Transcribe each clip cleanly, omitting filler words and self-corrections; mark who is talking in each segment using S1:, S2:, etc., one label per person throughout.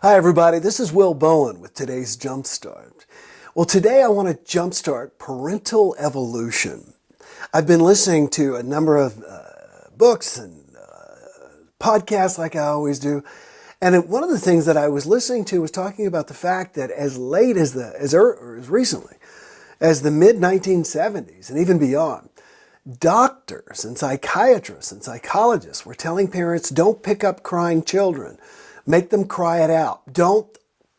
S1: Hi everybody, this is Will Bowen with today's JumpStart. Well, today I want to jumpstart parental evolution. I've been listening to a number of books and podcasts like I always do, and one of the things that I was listening to was talking about the fact that as late as recently as the mid-1970s and even beyond, doctors and psychiatrists and psychologists were telling parents, don't pick up crying children. Make them cry it out. Don't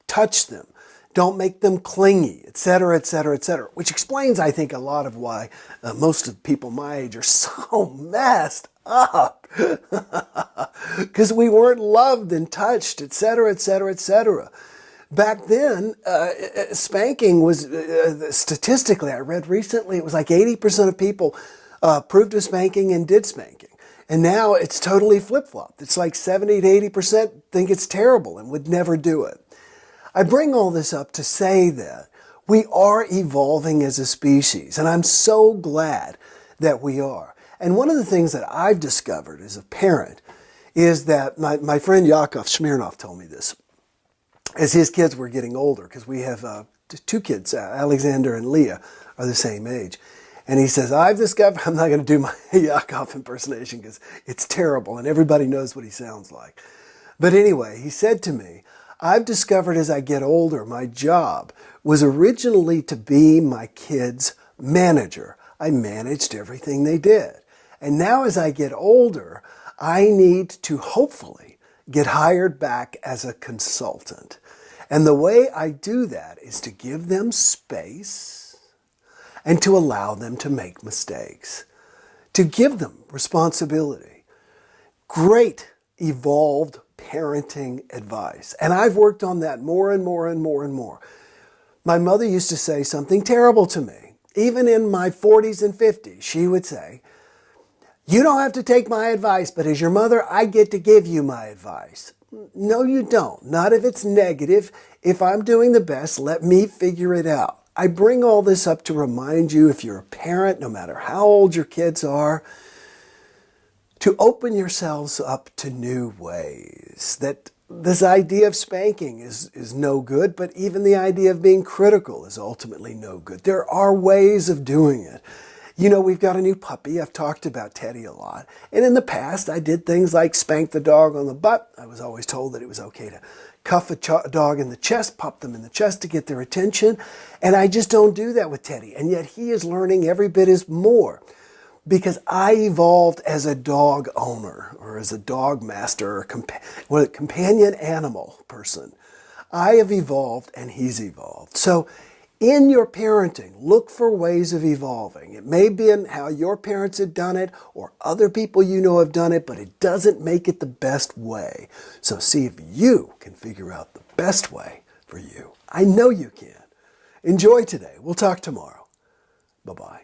S1: touch them. Don't make them clingy, etc., etc., etc. Which explains, I think, a lot of why most of the people my age are so messed up. Because we weren't loved and touched, etc., etc., etc. Back then, spanking was, statistically, I read recently, it was like 80% of people approved of spanking and did spanking. And now it's totally flip-flopped. It's like 70 to 80% think it's terrible and would never do it. I bring all this up to say that we are evolving as a species, and I'm so glad that we are. And one of the things that I've discovered as a parent is that my friend Yakov Smirnoff told me this as his kids were getting older, because we have two kids, Alexander and Leah, are the same age. And he says, I've discovered, I'm not going to do my Yakov impersonation because it's terrible and everybody knows what he sounds like. But anyway, he said to me, I've discovered as I get older, my job was originally to be my kids' manager. I managed everything they did. And now as I get older, I need to hopefully get hired back as a consultant. And the way I do that is to give them space and to allow them to make mistakes, to give them responsibility. Great evolved parenting advice. And I've worked on that more and more and more and more. My mother used to say something terrible to me. Even in my 40s and 50s, she would say, you don't have to take my advice, but as your mother, I get to give you my advice. No, you don't. Not if it's negative. If I'm doing the best, let me figure it out. I bring all this up to remind you, if you're a parent, no matter how old your kids are, to open yourselves up to new ways. That this idea of spanking is no good, but even the idea of being critical is ultimately no good. There are ways of doing it. You know, we've got a new puppy. I've talked about Teddy a lot. And in the past, I did things like spank the dog on the butt. I was always told that it was okay to cuff a dog in the chest, pop them in the chest to get their attention. And I just don't do that with Teddy. And yet he is learning every bit as more because I evolved as a dog owner or as a dog master or companion animal person. I have evolved and he's evolved. So in your parenting, look for ways of evolving. It may be in how your parents have done it or other people you know have done it, but it doesn't make it the best way. So see if you can figure out the best way for you. I know you can. Enjoy today. We'll talk tomorrow. Bye-bye.